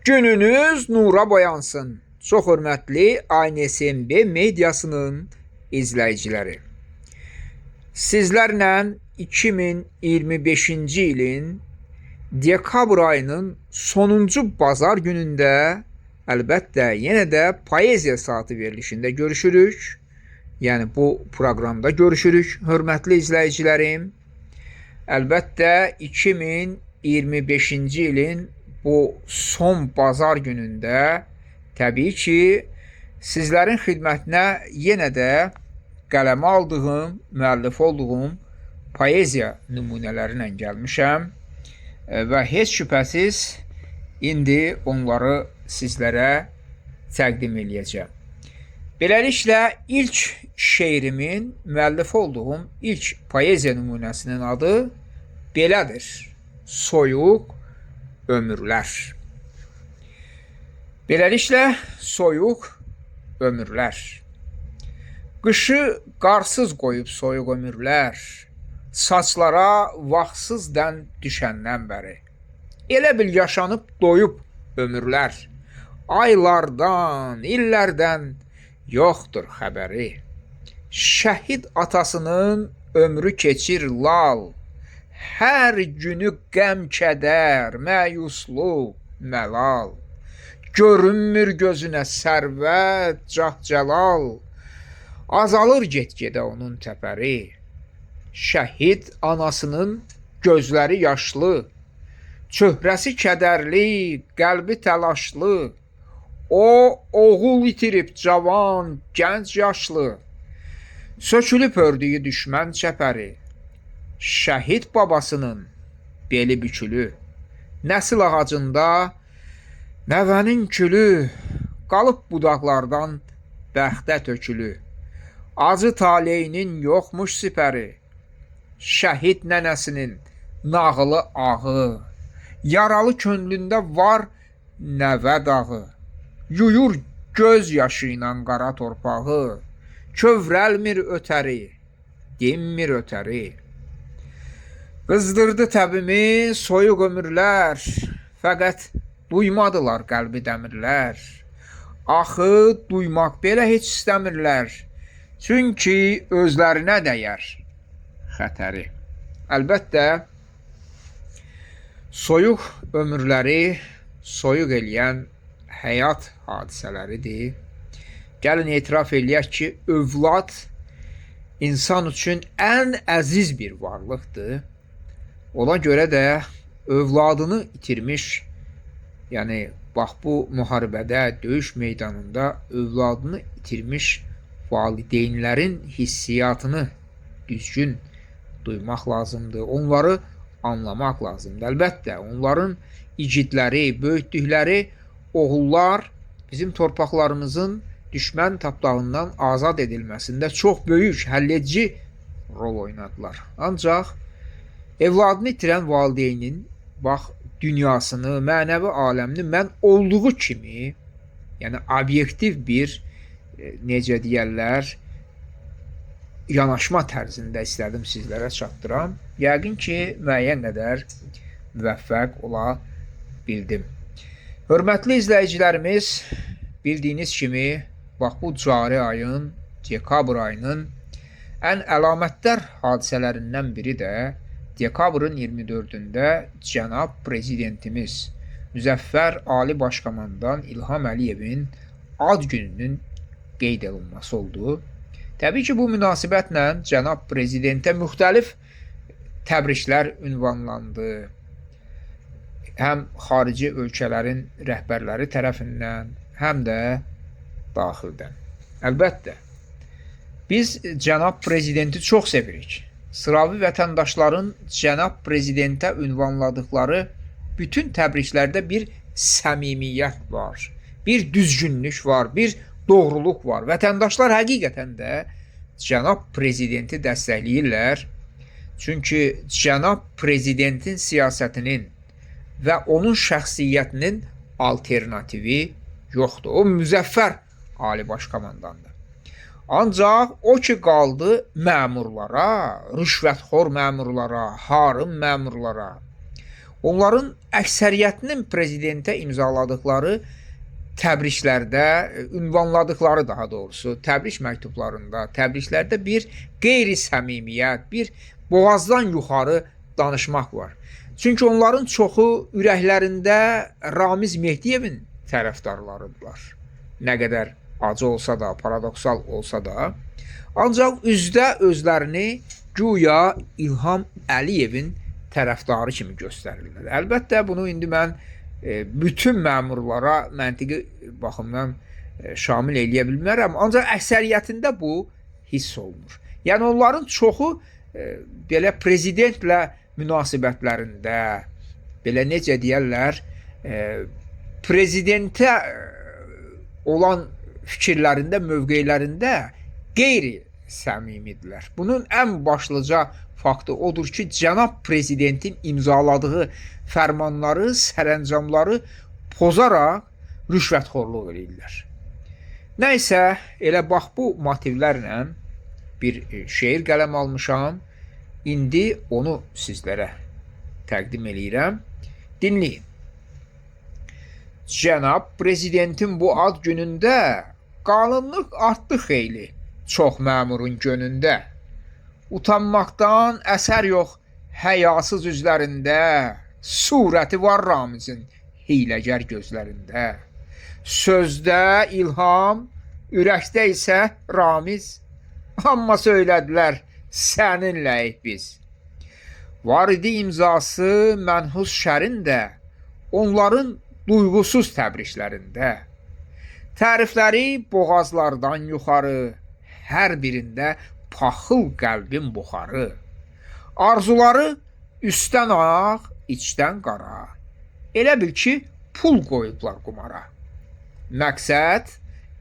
Gününüz nura boyansın. Çox hörmətli ANSMB mediasının izləyiciləri. Sizlərlə 2025-ci ilin dekabr ayının sonuncu bazar günündə əlbəttə yenə də poeziya saatı verilişində görüşürük. Yəni bu proqramda görüşürük, hörmətli izləyicilərim. Əlbəttə 2025-ci ilin bu son bazar günündə təbii ki, sizlərin xidmətinə yenə də qələmə aldığım, müəllif olduğum poeziya nümunələri ilə gəlmişəm və heç şübhəsiz indi onları sizlərə təqdim eləyəcəm. Beləliklə, ilk şeirimin, müəllif olduğum ilk poeziya nümunəsinin adı belədir: Soyuq ömürlər. Beləliklə, soyuq ömürlər. Qışı qarsız qoyub soyuq ömürlər, saçlara vaxtsızdən düşəndən bəri. Elə bil yaşanıb doyub ömürlər, aylardan, illərdən yoxdur xəbəri. Şəhid atasının ömrü keçir lal, hər günü qəm, kədər, məyusluq, məlal. Görünmür gözünə sərvət, cah-cəlal, azalır get-gedə onun təpəri. Şəhid anasının gözləri yaşlı, çöhrəsi kədərli, qəlbi təlaşlı. O, oğul itirib cavan, gənc yaşlı, sökülüb ördüyü düşmən çəpəri. Şəhid babasının beli bükülü, nəsil ağacında nəvənin külü, qalıb budaqlardan bəxtə tökülü. Acı taleyinin yoxmuş sipəri. Şəhid nənəsinin nağılı ağı, yaralı könlündə var nəvə dağı. Yuyur göz yaşı ilə qara torpağı, kövrəlmir ötəri, dinmir ötəri. Qızdırdı təbimi soyuq ömürlər, fəqət duymadılar qəlbi dəmirlər. Axı duymaq belə heç istəmirlər, çünki özlərinə dəyər xətəri. Əlbəttə, soyuq ömürləri soyuq eləyən həyat hadisələridir. Gəlin etiraf eləyək ki, övlad insan üçün ən əziz bir varlıqdır. Ona görə də övladını itirmiş, yəni bax bu müharibədə, döyüş meydanında övladını itirmiş valideynlərin hissiyatını düzgün duymaq lazımdır. Onları anlamaq lazımdır. Əlbəttə, onların igidləri, böyütdükləri oğullar bizim torpaqlarımızın düşmən tapdağından azad edilməsində çox böyük həlledici rol oynadılar. Ancaq evladını itirən valideynin bax dünyasını, mənəvi aləmini mən olduğu kimi, yəni obyektiv bir, necə deyərlər, yanaşma tərzində istədim sizlərə çatdıram. Yəqin ki, müəyyən qədər müvəffəq ola bildim. Hörmətli izləyicilərimiz, bildiyiniz kimi, bax bu cari ayın, dekabr ayının ən əlamətdar hadisələrindən biri də dekabrın 24-də cənab prezidentimiz Müzəffər Ali Başkomandan İlham Əliyevin ad gününün qeyd olunması oldu. Təbii ki, bu münasibətlə cənab prezidentə müxtəlif təbriklər ünvanlandı. Həm xarici ölkələrin rəhbərləri tərəfindən, həm də daxildən. Əlbəttə, biz cənab prezidenti çox sevirik. Sıravi vətəndaşların cənab prezidentə ünvanladıqları bütün təbriklərdə bir səmimiyyət var, bir düzgünlük var, bir doğruluq var. Vətəndaşlar həqiqətən də cənab prezidenti dəstəkləyirlər. Çünki cənab prezidentin siyasətinin və onun şəxsiyyətinin alternativi yoxdur. O müzəffər Ali Başkomandandır. Ancaq o ki qaldı məmurlara, rüşvətxor məmurlara, harım məmurlara. Onların əksəriyyətinin prezidentə imzaladıkları təbriklərdə, ünvanladıkları daha doğrusu, təbrik məktublarında, təbriklərdə bir qeyri-səmimiyyət, bir boğazdan yuxarı danışmaq var. Çünki onların çoxu ürəklərində Ramiz Mehdiyevin tərəfdarlarıdırlar. Nə qədər acı olsa da, paradoksal olsa da, ancaq üzdə özlərini güya İlham Əliyevin tərəfdarı kimi göstərirlər. Əlbəttə, bunu indi mən bütün məmurlara məntiqi baxımdan şamil eləyə bilmərəm, ancaq əksəriyyətində bu hiss olunur. Yəni, onların çoxu belə prezidentlə münasibətlərində, belə necə deyərlər, prezidentə olan fikirlərində, mövqelərində qeyri-səmimidirlər. Bunun ən başlıca faktı odur ki, cənab prezidentin imzaladığı fərmanları, sərəncamları pozaraq rüşvətxorluq edirlər. Nəysə, elə bax bu motivlərlə bir şeir qələm almışam. İndi onu sizlərə təqdim eləyirəm. Dinləyin. Cənab prezidentin bu ad günündə qalınlıq artdı xeyli çox məmurun gönündə. Utanmaqdan əsər yox həyasız üzlərində, surəti var Ramizin hiyləgər gözlərində. Sözdə İlham, ürəkdə isə Ramiz, amma söylədilər səninləyik biz. Var idi imzası mənhus şərin də, onların duyğusuz təbriklərində. Tərifləri boğazlardan yuxarı, hər birində paxıl qəlbin buxarı. Arzuları üstdən ağ, içdən qara. Elə bil ki, pul qoyublar qumara. Məqsəd,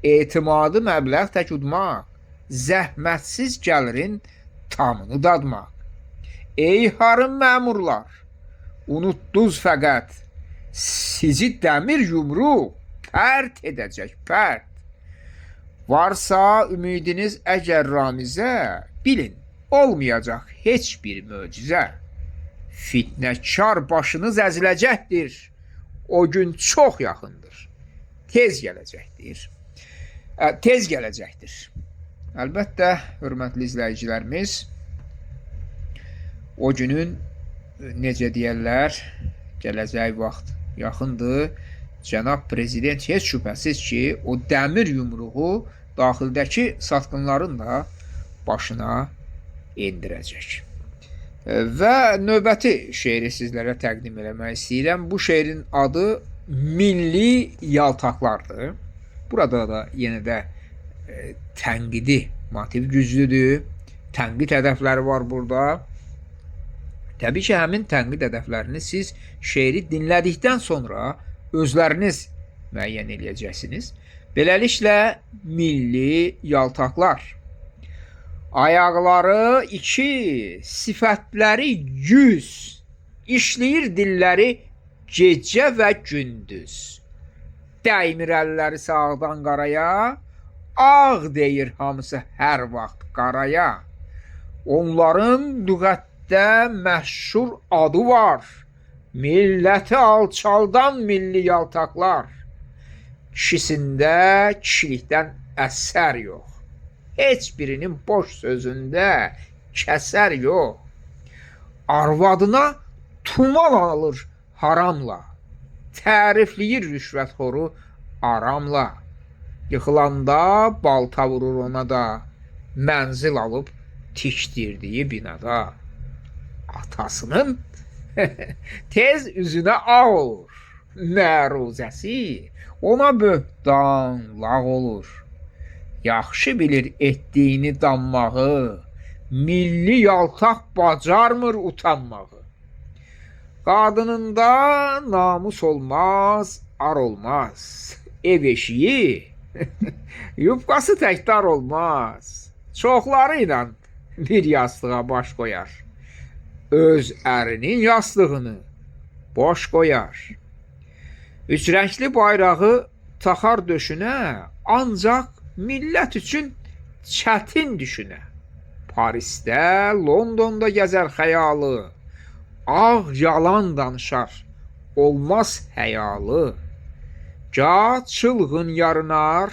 etimadı məbləğ tək udmaq, zəhmətsiz gəlirin tamını dadmaq. Ey harın məmurlar, unutdunuz fəqət, sizi dəmir yumruq pərt edəcək, pərt. Varsa ümidiniz əgər Ramizə, bilin, olmayacaq heç bir möcüzə. Fitnəkar başınız əziləcəkdir, o gün çox yaxındır, tez gələcəkdir. Tez gələcəkdir. Əlbəttə, hörmətli izləyicilərimiz, o günün, necə deyərlər, gələcək vaxt yaxındır. Cənab prezident heç şübhəsiz ki, o dəmir yumruğu daxildəki satqınların da başına endirəcək. Və növbəti şeiri sizlərə təqdim eləmək istəyirəm. Bu şeirin adı Milli Yaltaqlardır. Burada da yenə də tənqidi motiv güclüdür. Tənqid hədəfləri var burada. Təbii ki, həmin tənqid hədəflərini siz şeiri dinlədikdən sonra özləriniz müəyyən eləyəcəksiniz. Beləliklə, milli yaltaqlar. Ayaqları 2, sifətləri 100, işləyir dilləri gecə və gündüz. Dəymir əlləri sağdan qaraya, ağ deyir hamısı hər vaxt qaraya. Onların lüğətdə məşhur adı var. Milləti alçaldan milli yaltaqlar. Kişisində kişilikdən əsər yox. Heç birinin boş sözündə kəsər yox. Arvadına tumal alır haramla. Tərifləyir rüşvətxoru aramla. Yıxılanda balta vurur ona da. Mənzil alıb tikdirdiyi binada. Atasının tez üzünə ağ olur. Məruzəsi ona böhtan lağ olur. Yaxşı bilir etdiyini danmağı, milli yaltaq bacarmır utanmağı. Qadınında namus olmaz, ar olmaz. Ev eşiyi, yufqası təkdar olmaz. Çoxları ilə bir yastığa baş qoyar. Öz ərinin yastığını boş qoyar. Üç rəngli bayrağı taxar döşünə, ancaq millət üçün çətin düşünə. Parisdə, Londonda gəzər xəyalı, ağ yalan danışar, olmaz həyalı. Gah çılğın yarınar,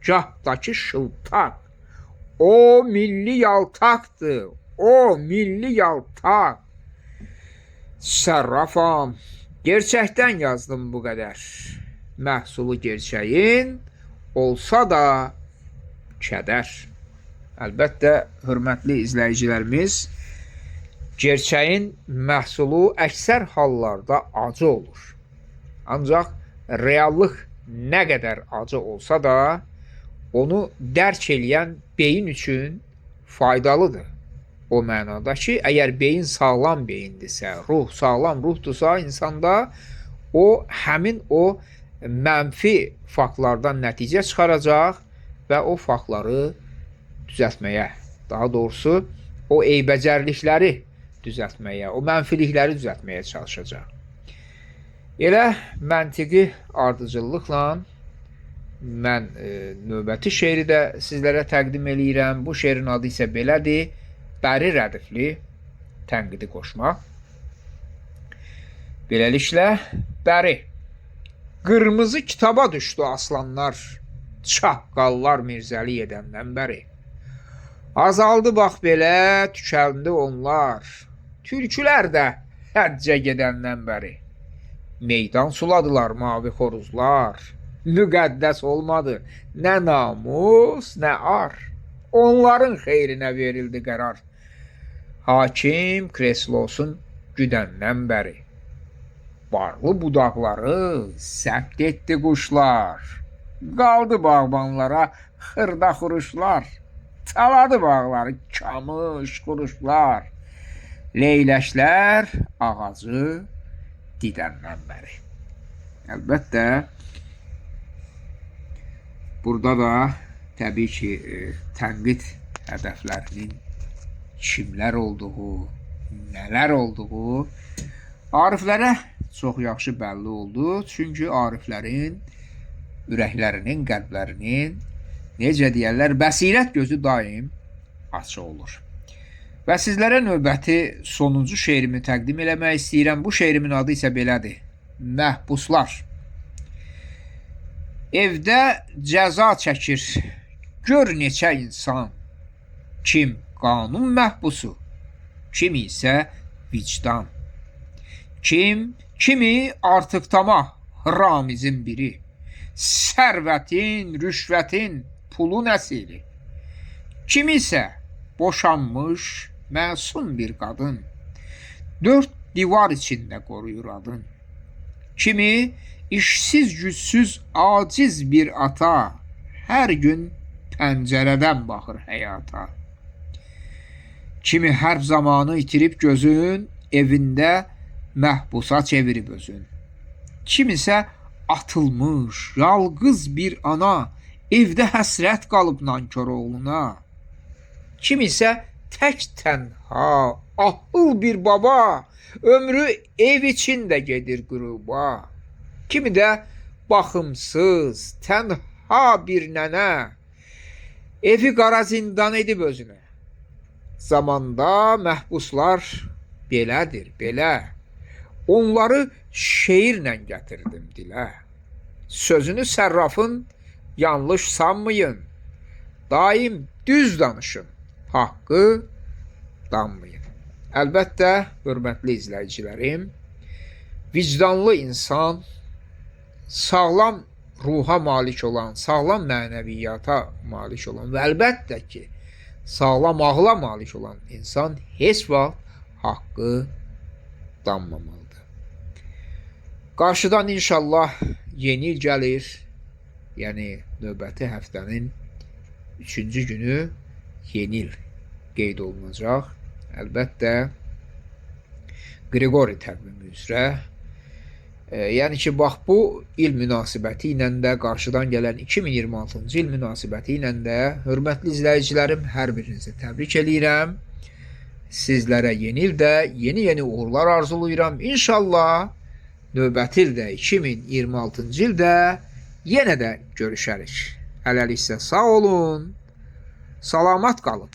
gahdakı şıltaq. O milli yaltaqdır, o milli yaltaq. Sərrafam, gerçəkdən yazdım bu qədər. Məhsulu gerçəyin olsa da kədər. Əlbəttə, hörmətli izləyicilərimiz, gerçəyin məhsulu əksər hallarda acı olur. Ancaq reallıq nə qədər acı olsa da, onu dərk eləyən beyin üçün faydalıdır. O mənada ki, əgər beyin sağlam beyindirsə, ruh sağlam ruhdursa insanda o həmin o mənfi faktlardan nəticə çıxaracaq və o faktları düzəltməyə, daha doğrusu o eybəcərlikləri düzəltməyə, o mənfilikləri düzəltməyə çalışacaq. Elə məntiqi ardıcıllıqla mən növbəti şeiri də sizlərə təqdim eləyirəm. Bu şeirin adı isə belədir: Bəri rədifli tənqidi qoşmaq. Beləliklə, bəri. Qırmızı kitaba düşdü aslanlar, çaqqallar mirzəli edəndən bəri. Azaldı bax belə, tükəldi onlar, türkülər də həccə gedəndən bəri. Meydan suladılar mavi xoruzlar, müqəddəs olmadı nə namus, nə ar. Onların xeyrinə verildi qərar, hakim kreslosun güdəndən bəri. Barlı budaqları səbt etdi quşlar, qaldı bağbanlara xırda xuruşlar. Taladı bağları kamış quruşlar, leyləşlər ağacı didəndən bəri. Əlbəttə, burada da təbii ki, tənqid hədəflərinin kimlər olduğu, nələr olduğu ariflərə çox yaxşı bəlli oldu. Çünki ariflərin ürəklərinin, qəlblərinin, necə deyərlər, bəsirət gözü daim açıq olur. Və sizlərə növbəti sonuncu şeirimi təqdim eləmək istəyirəm. Bu şeirimin adı isə belədir: Məhbuslar. Evdə cəza çəkir, gör neçə insan. Kim qanun məhbusu, kim isə vicdan. Kimi artıqdama ramizin biri, sərvətin, rüşvətin pulun əsiri. Kimi isə boşanmış məsum bir qadın, dörd divar içində qoruyur adın. Kimi işsiz, gücsüz, aciz bir ata, hər gün pəncərədən baxır həyata. Kimi hərb zamanı itirib gözün, evində məhbusa çevirib özün. Kim isə atılmış, yalqız bir ana, evdə həsrət qalıb nankör oğluna. Kim isə tək tənha, ahıl bir baba, ömrü ev içində gedir qüruba. Kimi də baxımsız, tənha bir nənə, evi qara zindan edib özünə. Zamanda məhbuslar belədir, belə. Onları şeirlə gətirdim dilə. Sözünü sərrafın yanlış sanmayın. Daim düz danışın, haqqı danmayın. Əlbəttə, hörmətli izləyicilərim, vicdanlı insan, sağlam ruha malik olan, sağlam mənəviyyata malik olan və əlbəttə ki, sağlam ağla malik olan insan heç vaxt haqqı danmamalıdır. Qarşıdan inşallah yeni il gəlir. Yəni növbəti həftənin 3-cü günü yeni il qeyd olunacaq. Əlbəttə Qriqori təqvimi üzrə. Yəni ki, bax bu il münasibəti ilə də, qarşıdan gələn 2026-cı il münasibəti ilə də hörmətli izləyicilərim, hər birinizi təbrik eləyirəm. Sizlərə yeni ildə yeni uğurlar arzulayıram. İnşallah növbəti ildə 2026-cı ildə yenə də görüşərik. Hələliksə sağ olun, salamat qalın.